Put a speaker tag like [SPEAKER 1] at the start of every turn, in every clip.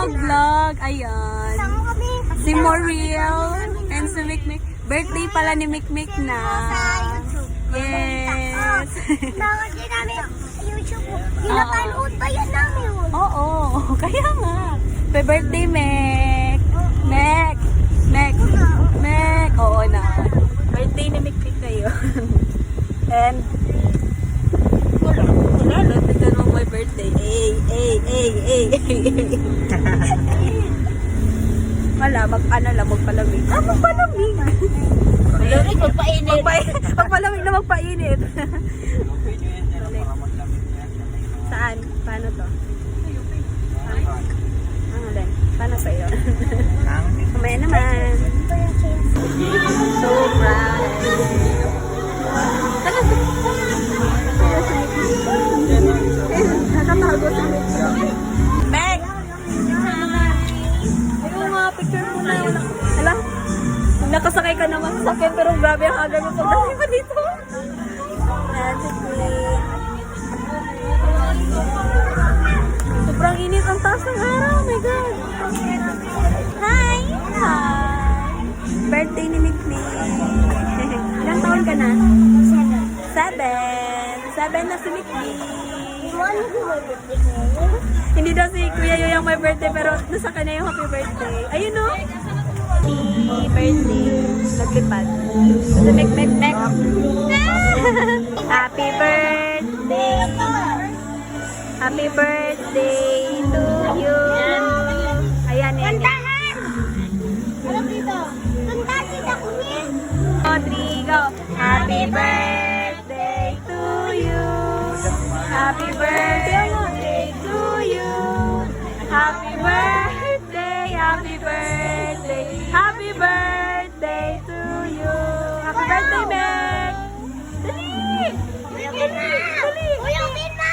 [SPEAKER 1] mag-vlog. Ayan. Si Moriel and si Mikmik. Birthday pala ni Mikmik na. Yes.
[SPEAKER 2] Bakit din namin YouTube? Pinapanood ba yan namin?
[SPEAKER 1] Oo, kaya nga. Happy birthday, Mek. Mek. Mek. Mek. Oo na. Birthday ni Mikmik kayo. And wala na, tignan mo my birthday. Wala, magpalamig. Magpalamig. Magpalamig na magpainit. Saan? Paano to? Alin? Paano sa'yo? Mamaya naman. So proud. Nakatago si Meg! Ayaw nga, picture mo na. Alam, nakasakay ka naman sa akin, pero grabe ang aga mo pagdating mo dito. That's it. Sobrang init ang taas ng araw. Oh my God. Hi! Hi! Birthday ni Mikmik. Ilang taon ka na? 7 na si Mikmik. Hindi daw si Kuya Yoyang may birthday, pero nasa kanya yung happy birthday. Ayun no? Happy birthday. Naglipad. Ito, Mek. Happy birthday. Happy birthday to you. Ayan, yan.
[SPEAKER 2] Kantahan! Alam dito. Kantahan kita, Kuya.
[SPEAKER 1] Rodrigo. Happy birthday to you. Happy birthday to you. Happy birthday, happy birthday, happy birthday to you. Happy birthday, Meg! Dali! Dali!
[SPEAKER 2] Uyutin na!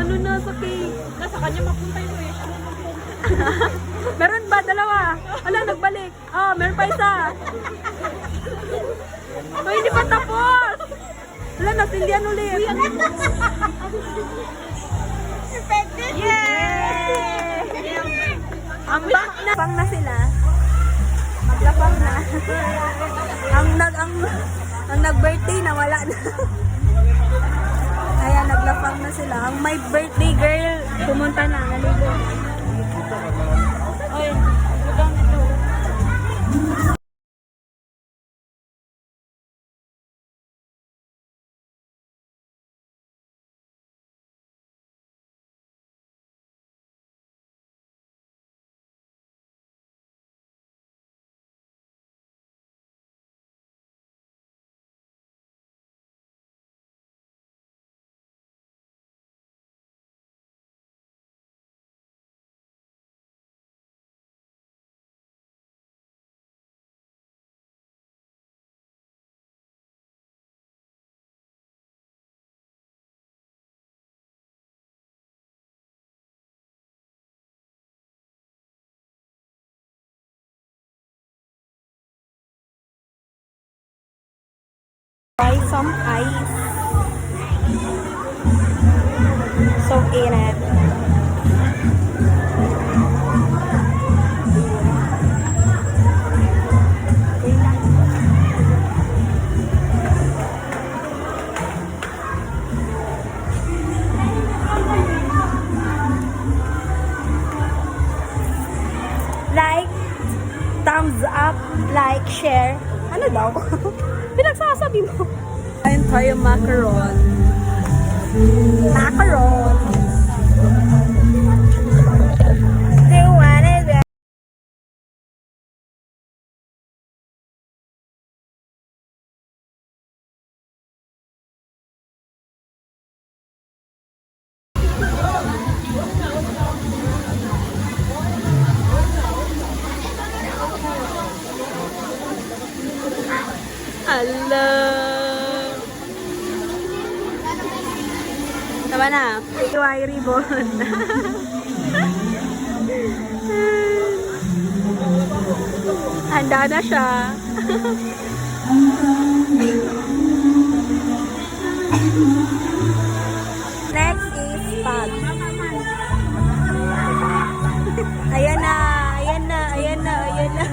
[SPEAKER 1] Ano na sa cake? Nasa kanya mapunta yung wish. Meron ba? Dalawa? Ala, nagbalik. Oh, meron pa isa. Oh, hindi pa tapos. Wala, nasindihan ulit. Yay! Ang pang na sila. Maglapang na. ang nag-birthday na wala na. Kaya naglapang na sila. Ang may birthday girl, pumunta na. Naligo. Oy, lugang ito. Try some ice. So init. Like, thumbs up, like, share. Ano daw? Pinagsasabi mo. Ayun tayo macaron. Macaron. Do you want it? Hello. Tama na. Iwai ribbon. Handa na siya. Next is Spot. Ayan na, ayan na, ayan na, ayan na.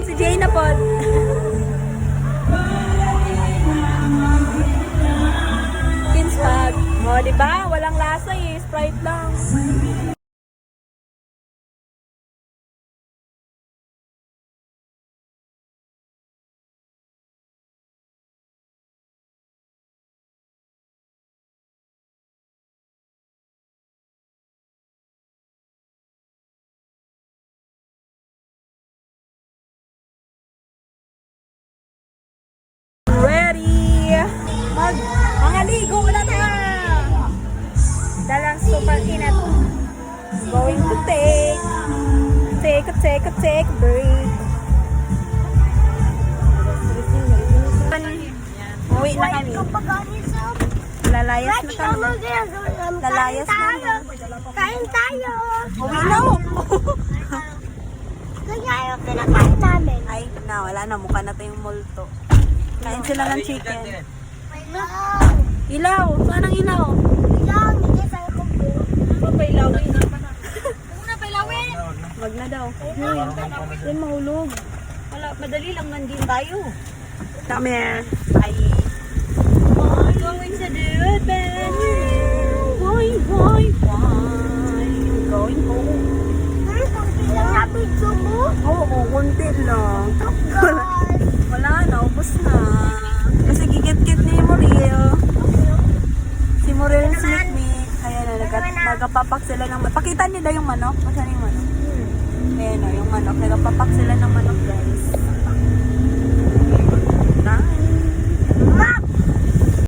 [SPEAKER 1] Si Jay na po. Kinspag. O, diba? Walang lasa eh. Sprite lang. Ready! Mga ligo na tayo! Dalang super inat. Going to take a break. Uwi na kami. Lalayas na kami. Lalayas na.
[SPEAKER 2] Kain tayo.
[SPEAKER 1] Uwi na.
[SPEAKER 2] Kaya yung kinakain namin.
[SPEAKER 1] Ay, na, wala na. Mukha na tayong multo. Kain sila ng chicken. Ilaw! Saan ang ilaw?
[SPEAKER 2] Ilaw, hindi sa kubo.
[SPEAKER 1] Papailawin.
[SPEAKER 2] Una pailawin.
[SPEAKER 1] Wag na daw. Yan mahulog.
[SPEAKER 2] Wala, madali lang nandun tayo.
[SPEAKER 1] Come here. Ay.
[SPEAKER 2] Going sa dude, Ben.
[SPEAKER 1] Why? Going home.
[SPEAKER 2] Ay, konti lang na pizza mo.
[SPEAKER 1] Oo, konti lang. Wala na, ubos na. Kasi gigit-git ni Muriel. Si Muriel sweet me. Ayan na, nagapapak sila ng manok. Pakita nila yung manok. Masaan yung manok? Ayan o, yung manok. Nagapapak sila ng manok, guys.